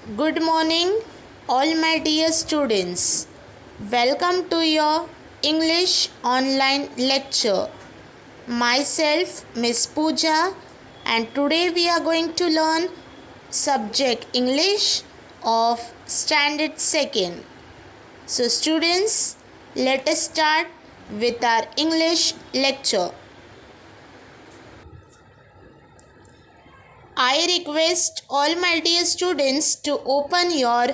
Good morning, all my dear students. Welcome to your English online lecture. Myself, Miss Pooja, and today we are going to learn subject English of Standard 2nd. So, students, let us start with our English lecture. I request all my dear students to open your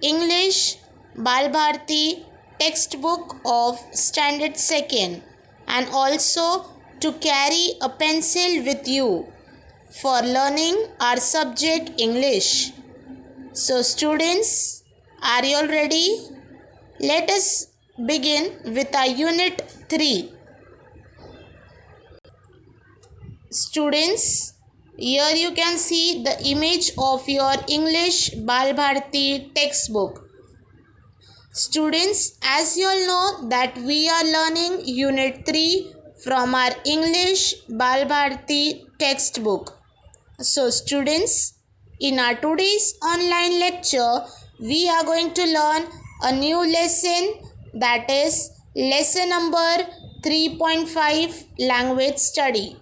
English Balbharti textbook of Standard 2nd and also to carry a pencil with you for learning our subject English. So students, are you all ready? Let us begin with our Unit 3. Students, here you can see the image of your English Balbharti textbook. Students, as you all know that we are learning Unit 3 from our English Balbharti textbook. So students, in our today's online lecture, we are going to learn a new lesson, that is lesson number 3.5 language study.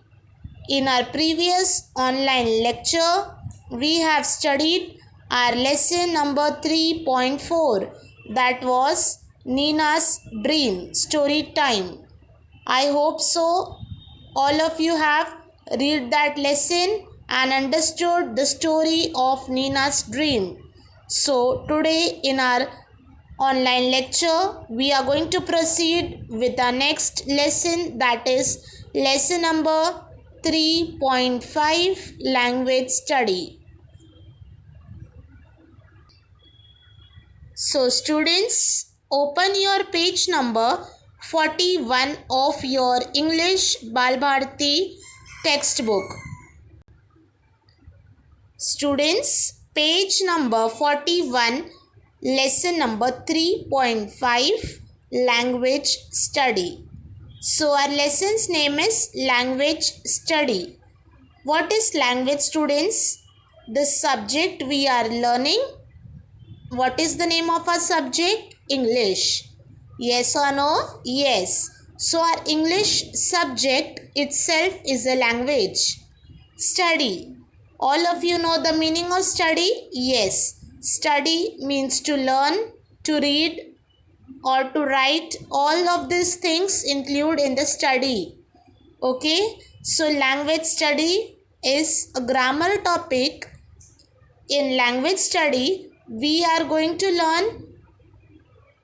In our previous online lecture, we have studied our lesson number 3.4, that was Nina's Dream story time. I hope so all of you have read that lesson and understood the story of Nina's Dream. So today in our online lecture, we are going to proceed with our next lesson, that is lesson number 3.5 language study. So students, open your page number 41 of your English Balbharti textbook. Students, page number 41, lesson number 3.5 language study. So our lesson's name is language study. What is language, students? The subject we are learning. What is the name of our subject? English. Yes or no? Yes. So our English subject itself is a language. Study. All of you know the meaning of study? Yes. Study means to learn, to read, or to write. All of these things include in the study. Okay, so language study is a grammar topic. In language study, we are going to learn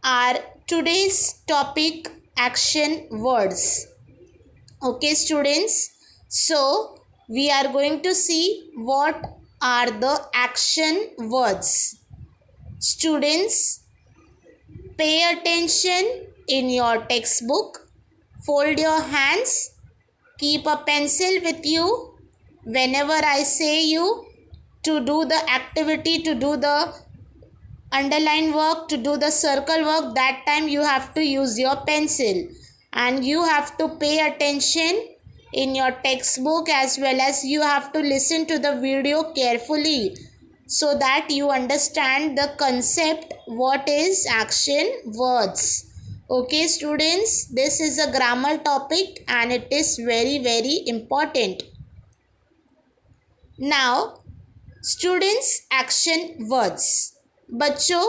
our today's topic, action words. Okay students, so we are going to see what are the action words. Students, pay attention in your textbook. Fold your hands. Keep a pencil with you. Whenever I say you to do the activity, to do the underline work, to do the circle work, that time you have to use your pencil. And you have to pay attention in your textbook, as well as you have to listen to the video carefully, so that you understand the concept, what is action words. Okay students, this is a grammar topic and it is very very important. Now students, action words. बच्चों,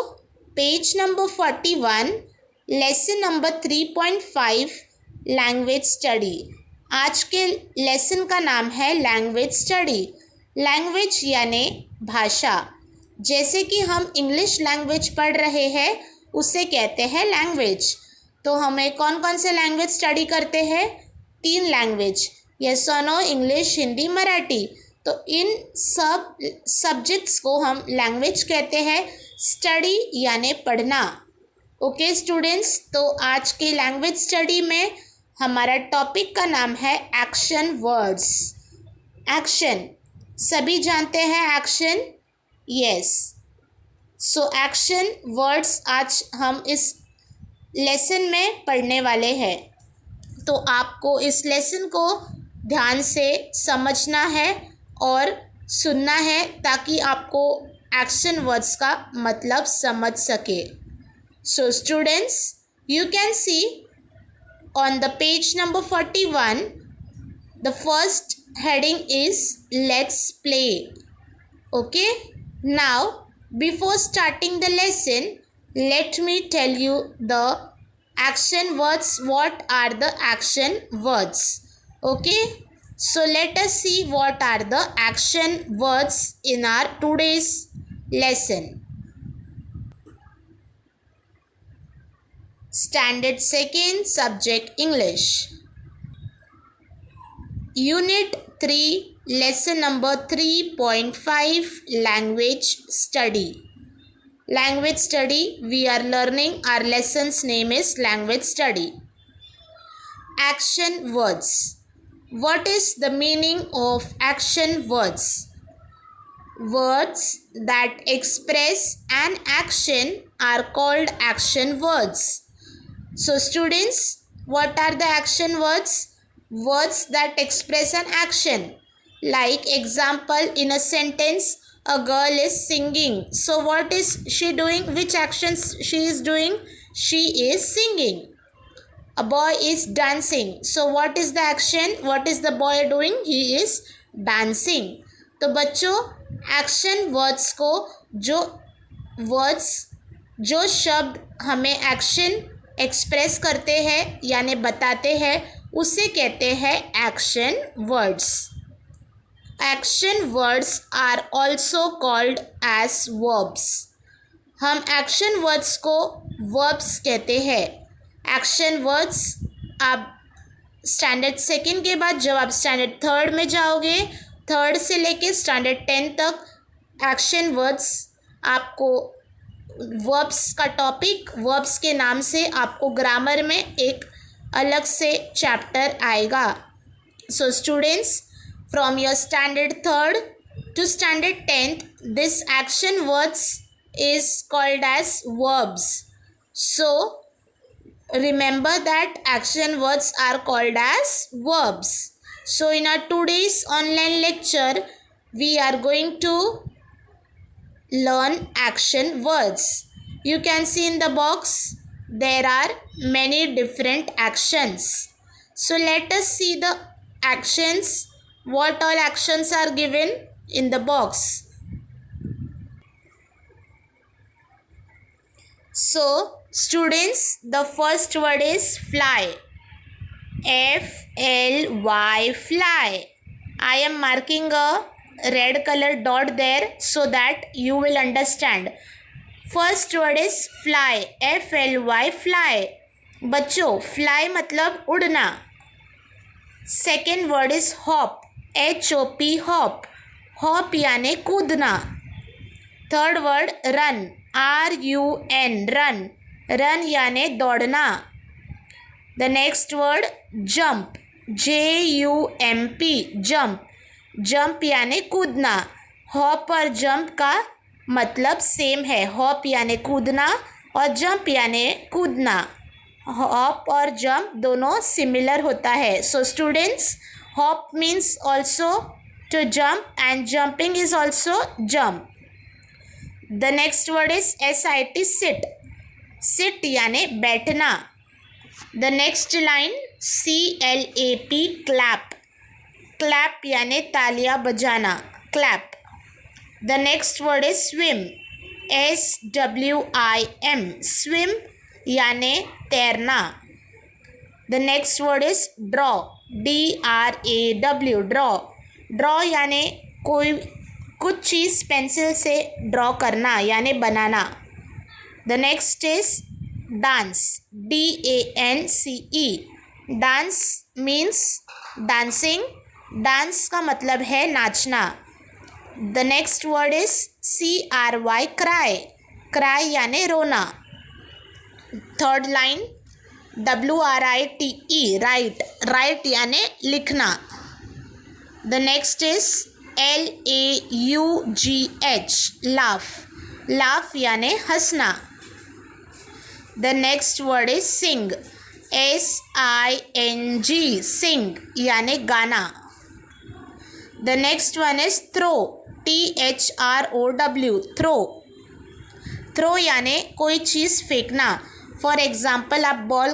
page number 41, lesson number 3.5 language study. आज के lesson का नाम है language study. Language यानी भाषा. जैसे कि हम इंग्लिश लैंग्वेज पढ़ रहे हैं, उसे कहते हैं लैंग्वेज. तो हमें कौन कौन से लैंग्वेज स्टडी करते हैं? 3 लैंग्वेज. यस और नो? इंग्लिश, हिंदी, मराठी. तो इन सब सब्जेक्ट्स को हम लैंग्वेज कहते हैं. स्टडी यानी पढ़ना. ओके स्टूडेंट्स, तो आज के लैंग्वेज स्टडी में हमारा टॉपिक का नाम है एक्शन वर्ड्स. एक्शन, सभी जानते हैं action? Yes. So action words आज हम इस लेसन में पढ़ने वाले हैं. तो आपको इस लेसन को ध्यान से समझना है और सुनना है, ताकि आपको एक्शन वर्ड्स का मतलब समझ सके. So students, you can see on the page number 41, the first heading is let's play. Okay, now before starting the lesson, let me tell you the action words. What are the action words? Okay, so let us see what are the action words in our today's lesson. Standard 2nd, subject English. Unit 3, lesson number 3.5, language study. Language study, we are learning, our lesson's name is language study. Action words. What is the meaning of action words? Words that express an action are called action words. So students, what are the action words? Words that express an action. Like example, in a sentence, a girl is singing. So what is she doing? Which actions she is doing? She is singing. A boy is dancing. So what is the action? What is the boy doing? He is dancing. तो बच्चों, action words को जो शब्द हमें action express करते हैं यानी बताते हैं, उसे कहते हैं action words. Action words are also called as verbs. हम एक्शन वर्ड्स को वर्ब्स कहते हैं. एक्शन वर्ड्स आप स्टैंडर्ड 2nd के बाद जब आप स्टैंडर्ड 3rd में जाओगे, 3rd से लेके स्टैंडर्ड 10 तक एक्शन वर्ड्स आपको वर्ब्स का टॉपिक, वर्ब्स के नाम से आपको ग्रामर में एक अलग से चैप्टर आएगा. So students, from your standard 3rd to standard 10th, this action words is called as verbs. So remember that action words are called as verbs. So in our today's online lecture, we are going to learn action words. You can see in the box there are many different actions. So let us see the actions. What all actions are given in the box? So students, the first word is fly. F-L-Y, fly. I am marking a red color dot there so that you will understand. First word is fly. F-L-Y, fly. बच्चों, fly मतलब उड़ना. Second word is hop. H-O-P, hop. Hop यानी कूदना. Third word run. R-U-N, run. Run यानी दौड़ना. The next word jump. J-U-M-P, jump. Jump यानी कूदना. Hop और jump का मतलब सेम है. Hop यानी कूदना और jump यानी कूदना. Hop और jump दोनों सिमिलर होता है. So students, hop means also to jump and jumping is also jump. The next word is sit, sit. Sit यानी बैठना. The next line C-L-A-P, clap. Clap यानी तालियां बजाना. Clap. The next word is swim. S-W-I-M, swim यानी तैरना. The next word is draw. D-R-A-W, draw. Draw यानी कुछ चीज़ pencil से ड्रॉ करना यानी बनाना. The next is dance. D-A-N-C-E, dance means dancing. Dance का मतलब है नाचना. The next word is C-R-Y, cry. Cry यानी रोना. Third line W-R-I-T-E, write. Write यानी लिखना. The next is L-A-U-G-H, laugh. Laugh यानी हंसना. The next word is sing. S-I-N-G, sing यानी गाना. The next one is throw. THROW, throw. Throw यानी कोई चीज़ फेंकना। फॉर एग्ज़ाम्पल आप बॉल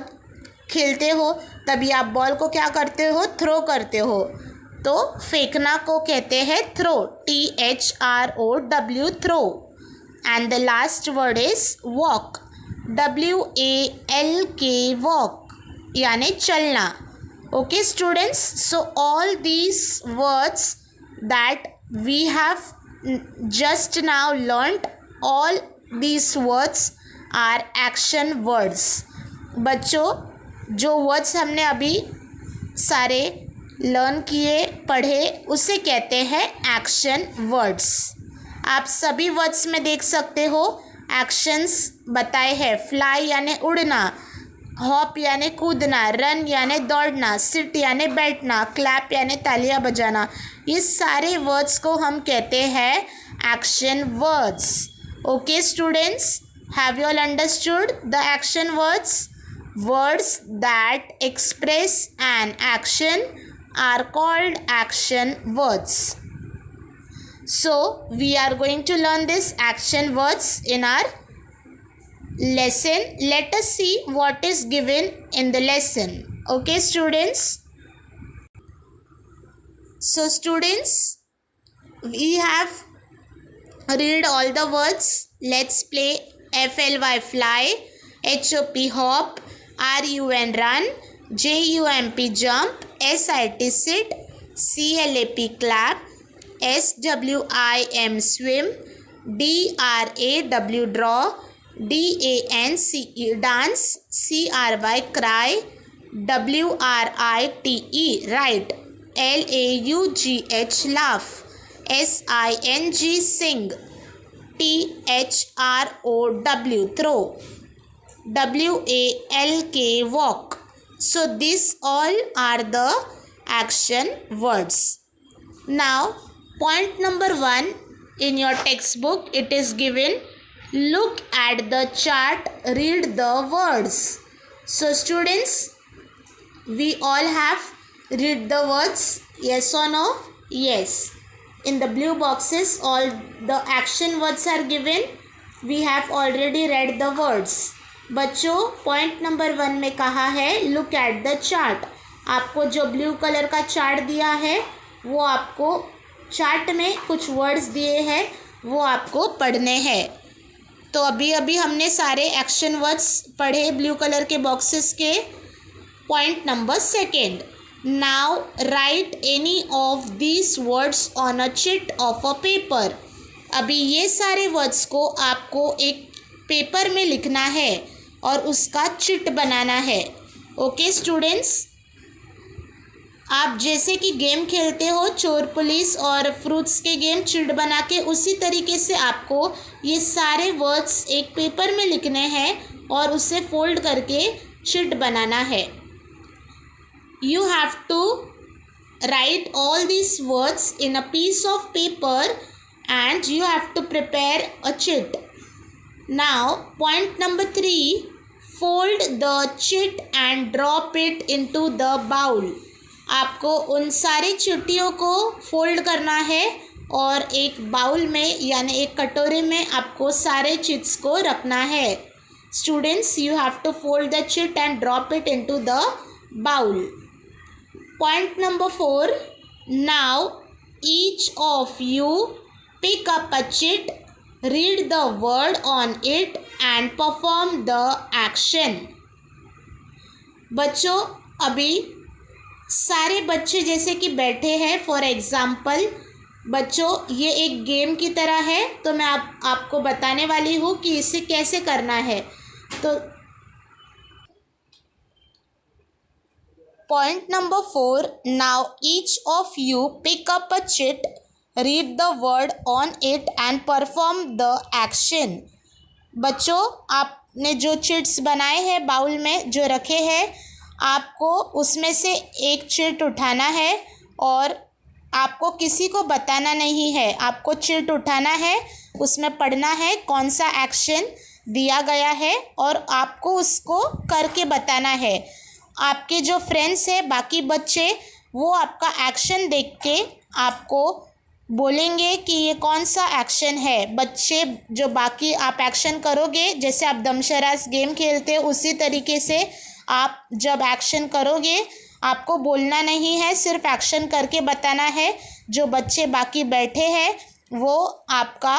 खेलते हो, तभी आप बॉल को क्या करते हो, थ्रो करते हो, तो फेंकना को कहते हैं throw, THROW, throw. And the last word is walk, WALK, walk यानी चलना। Okay students, so all these words that we have just now learned, all these words are action words. बच्चों, जो वर्ड्स हमने अभी सारे लर्न किए, पढ़े, उसे कहते हैं एक्शन वर्ड्स। आप सभी वर्ड्स में देख सकते हो एक्शंस बताए हैं। फ्लाई यानी उड़ना, हॉप यानी कूदना, रन यानी दौड़ना, सिट यानी बैठना, क्लैप यानी तालियां बजाना। ये सारे वर्ड्स को हम कहते हैं action words. Okay students, have you all understood the action words? Words that express an action are called action words. So, we are going to learn this action words in our lesson. Let us see what is given in the lesson. Okay, students? So, students, we have read all the words. Let's play FLY, fly, HOP, hop, RUN, run, JUMP, jump, SIT, sit, CLAP, clap, SWIM, swim, DRAW, draw, DANCE, dance, CRY, cry, WRITE, write, LAUGH, laugh, SING, sing, THROW, throw, WALK, walk. So these all are the action words. Now point number 1 in your textbook, it is given, look at the chart, read the words. So students, we all have read the words, yes or no? Yes. In the blue boxes all the action words are given. We have already read the words. बच्चों, point number 1 में कहा है look at the chart. आपको जो blue colour का chart दिया है, वो आपको चार्ट में कुछ वर्ड्स दिए हैं, वो आपको पढ़ने हैं। तो अभी अभी हमने सारे एक्शन वर्ड्स पढ़े ब्लू कलर के बॉक्सेस के। Point number 2, now right any of these words on a chit of a paper. अभी ये सारे वर्ड्स को आपको एक पेपर में लिखना है और उसका चिट बनाना है। ओके स्टूडेंट्स, आप जैसे कि गेम खेलते हो चोर पुलिस और फ्रूट्स के गेम चिट बना के, उसी तरीके से आपको ये सारे वर्ड्स एक पेपर में लिखने हैं और उसे फोल्ड करके चिट बनाना है। You have to write all these words in a piece of paper and you have to prepare a chit. Now point number 3, fold the chit and drop it into the bowl. आपको उन सारी चिट्ठियों को fold करना है और एक bowl में यानी एक कटोरे में आपको सारे चिट्स को रखना है। Students, you have to fold the chit and drop it into the bowl. Point number 4, now each of you pick up a chit, read the word on it and perform the action. बच्चों, अभी सारे बच्चे जैसे कि बैठे हैं, for example बच्चों ये एक गेम की तरह है, तो मैं आपको बताने वाली हूँ कि इसे कैसे करना है। तो point number 4, now each of you pick up a chit, read the word on it and perform the action. बच्चों, आपने जो चिट्स बनाए हैं बाउल में जो रखे हैं, आपको उसमें से एक चिट उठाना है और आपको किसी को बताना नहीं है। आपको चिट उठाना है, उसमें पढ़ना है कौन सा एक्शन दिया गया है और आपको उसको करके बताना है। आपके जो फ्रेंड्स हैं बाकी बच्चे, वो आपका एक्शन देख के आपको बोलेंगे कि ये कौन सा एक्शन है। बच्चे जो बाकी आप एक्शन करोगे, जैसे आप दमशरास गेम खेलते हो उसी तरीके से आप जब एक्शन करोगे आपको बोलना नहीं है, सिर्फ एक्शन करके बताना है। जो बच्चे बाकी बैठे हैं वो आपका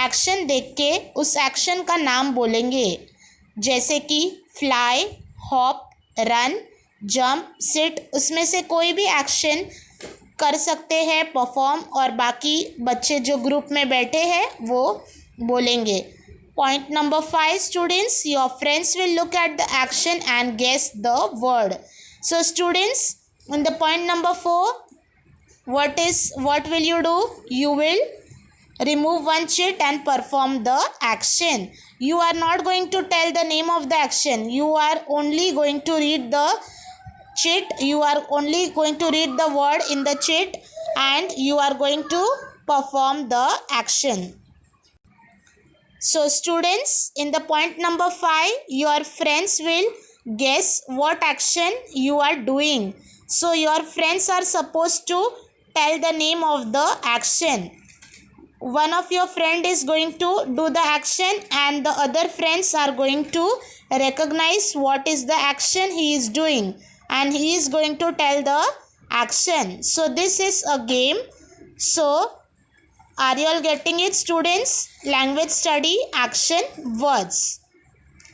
एक्शन देख के उस एक्शन का नाम बोलेंगे, जैसे कि fly, hop, run, jump, sit. उसमें से कोई भी एक्शन कर सकते हैं परफॉर्म, और बाकी बच्चे जो ग्रुप में बैठे हैं वो बोलेंगे। Point number 5 students, your friends will look at the action and guess the word. So students, in the point number 4, what will you do? You will remove one chit and perform the action. You are not going to tell the name of the action, you are only going to read the chit, you are only going to read the word in the chit and you are going to perform the action. So students, in the point number 5, your friends will guess what action you are doing. So your friends are supposed to tell the name of the action. One of your friend is going to do the action and the other friends are going to recognize what is the action he is doing and he is going to tell the action. So this is a game. So are you all getting it students? Language study, action, words.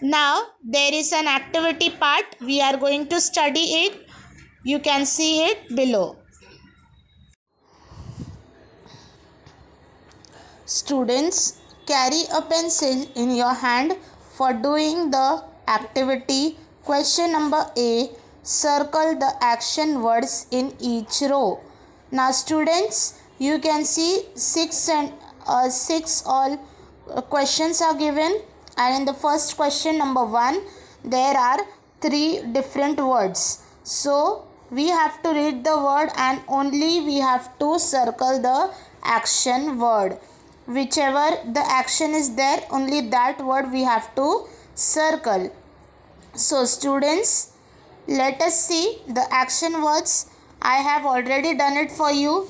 Now there is an activity part, we are going to study it. You can see it below. Students, carry a pencil in your hand for doing the activity. Question number A, circle the action words in each row. Now students, you can see six all questions are given, and in the first question number 1 there are 3 different words. So we have to read the word and only we have to circle the action word. Whichever the action is there, only that word we have to circle. So students, let us see the action words. I have already done it for you.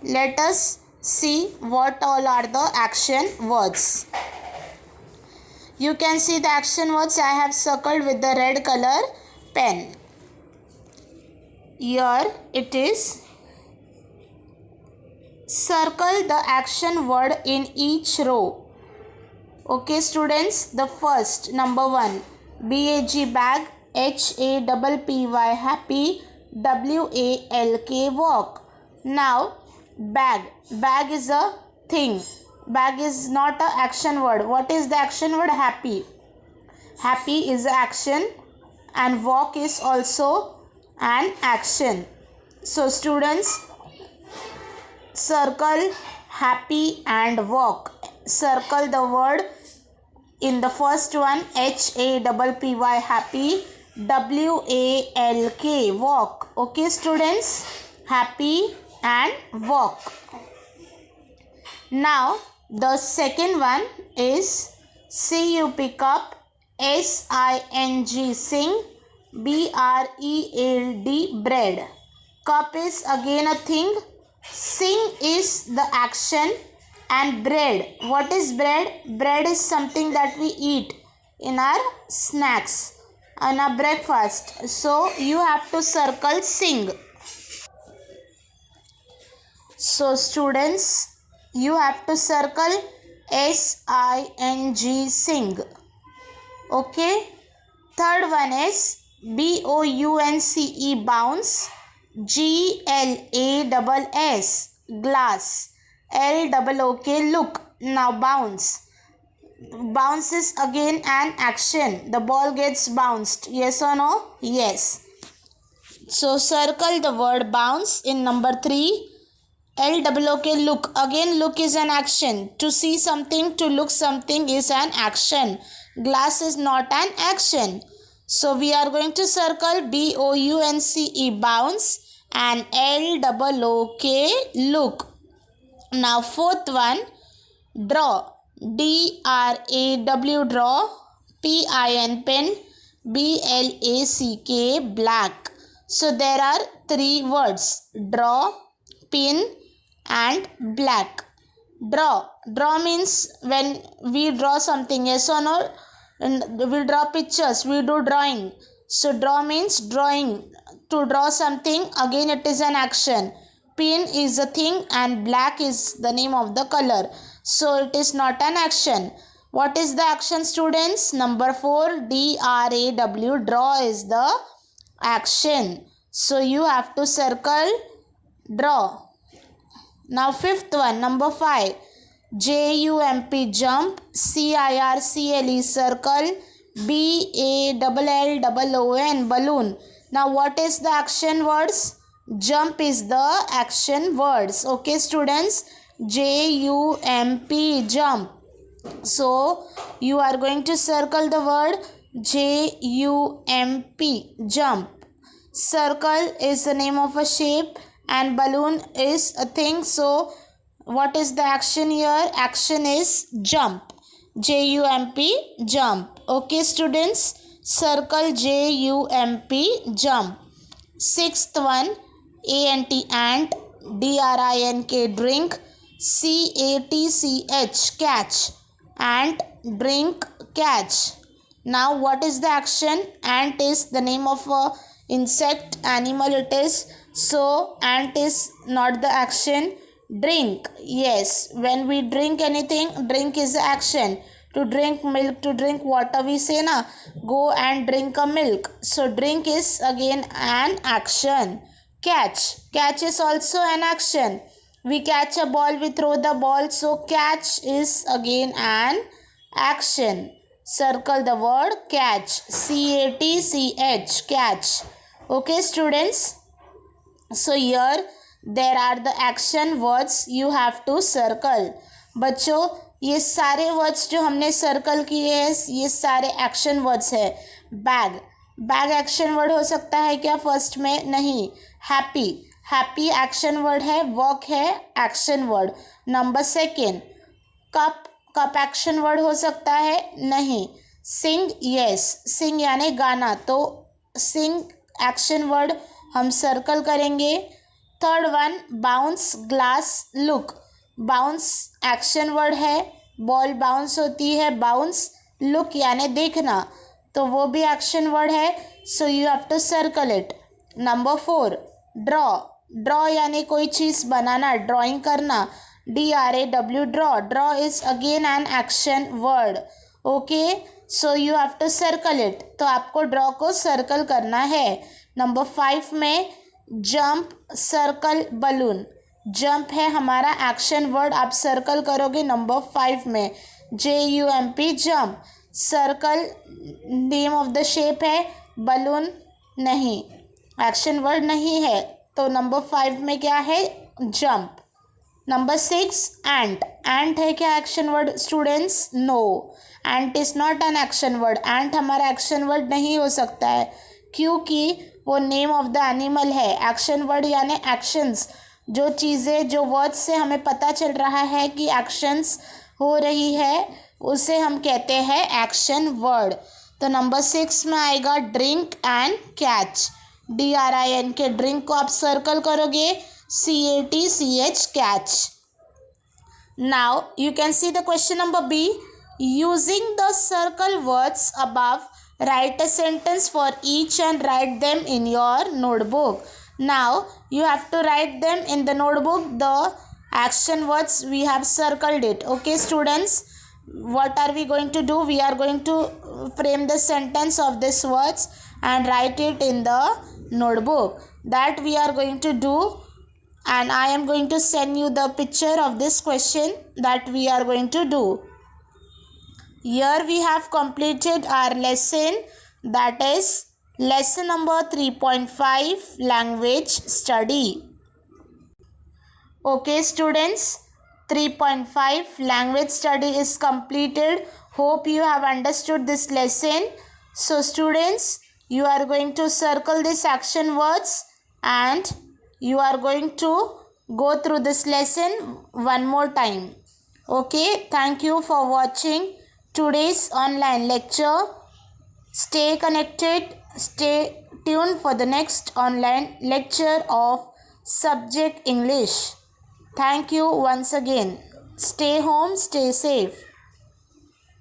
Let us see what all are the action words. You can see the action words I have circled with the red color pen. Here it is. Circle the action word in each row. Okay students, the first number 1, bag, bag, happy, happy, walk, walk. Now bag is a thing, bag is not a action word. What is the action word? Happy. Happy is the action and walk is also an action. So students, circle happy and walk. Circle the word in the first one, happy, happy, walk, walk. Okay students, happy and walk. Now the second one is see, you pick up, sing, sing, bread, bread. Cup is again a thing, sing is the action, and bread, what is bread? Bread is something that we eat in our snacks, in our breakfast. So you have to circle sing. So students, you have to circle sing. Okay. Third one is bounce, bounce, glass, glass, look. Now bounce, bounce is again an action, the ball gets bounced. Yes or no? Yes. So circle the word bounce in number 3. look, again look is an action. To see something, to look something is an action. Glass is not an action. So we are going to circle bounce, bounce, and look, look. Now fourth one, draw, draw, pin, pen, black, black. So there are 3 words, draw, pin, and black. Draw means when we draw something, yes or no? And we draw pictures, we do drawing. So draw means drawing. To draw something, again it is an action. Pin is a thing and black is the name of the color. So it is not an action. What is the action, students? Number 4, DRAW, draw is the action. So you have to circle draw. Now fifth one, number 5, JUMP, jump, CIRCLE, circle, BALLOON, balloon. Now what is the action words? Jump is the action words. Okay students, JUMP, jump. So you are going to circle the word JUMP, jump. Circle is the name of a shape and balloon is a thing. So what is the action here? Action is jump. JUMP, jump. Okay students, circle JUMP, jump. Sixth one, ant, DRINK, drink, CATCH, catch, ant, drink, catch. Now what is the action? Ant is the name of a insect, animal it is. So ant is not the action. Drink, yes, when we drink anything, drink is the action. To drink milk, to drink water, we say na, go and drink a milk. So drink is again an action. Catch is also an action. We catch a ball, we throw the ball. So catch is again an action. Circle the word catch, CATCH, catch. Okay students, so here there are the action words you have to circle. बच्चों ये सारे words जो हमने circle किए हैं ये सारे action words है. बैग एक्शन वर्ड हो सकता है क्या फर्स्ट में? नहीं. हैप्पी एक्शन वर्ड है. वर्क है action word. Number second, cup action word हो सकता है? नहीं. सिंग, यस, सिंग यानी गाना, तो सिंग एक्शन वर्ड हम सर्कल करेंगे. Third one, bounce, glass, look. Bounce action word है, बॉल बाउंस होती है, बाउंस. लुक यानी देखना, तो वो भी एक्शन वर्ड है. So you have to circle it. Number 4, draw यानी कोई चीज़ बनाना, ड्राइंग करना. DRAW, draw is again an action word. Okay, so you have to circle it. तो आपको ड्रॉ को सर्कल करना है. नंबर 5 में जंप, सर्कल, बलून. जंप है हमारा एक्शन वर्ड, आप सर्कल करोगे नंबर 5 में. JUMP, jump. Circle name of the shape है, बलून नहीं, एक्शन वर्ड नहीं है, तो नंबर 5 में क्या है? जंप. नंबर 6, एंट है क्या action word students? No, ant is not an action word. Ant हमारा एक्शन वर्ड नहीं हो सकता है क्योंकि वो नेम ऑफ द एनिमल है. एक्शन वर्ड यानी एक्शंस, जो चीज़ें, जो वर्ड्स से हमें पता चल रहा है कि एक्शंस हो रही है, उसे हम कहते हैं एक्शन वर्ड. तो नंबर 6 में आएगा drink and catch. DRINK, drink को आप सर्कल करोगे, CATCH, catch. Now you can see the question number B. Using the circle words above, write a sentence for each and write them in your notebook. Now you have to write them in the notebook, the action words we have circled it. Okay students, what are we going to do? We are going to frame the sentence of these words and write it in the notebook. That we are going to do, and I am going to send you the picture of this question that we are going to do. Here we have completed our lesson, that is lesson number 3.5, language study. Okay students, 3.5 language study is completed. Hope you have understood this lesson. So students, you are going to circle these action words and you are going to go through this lesson one more time. Okay, thank you for watching today's online lecture. Stay connected, stay tuned for the next online lecture of subject English. Thank you once again. Stay home, stay safe.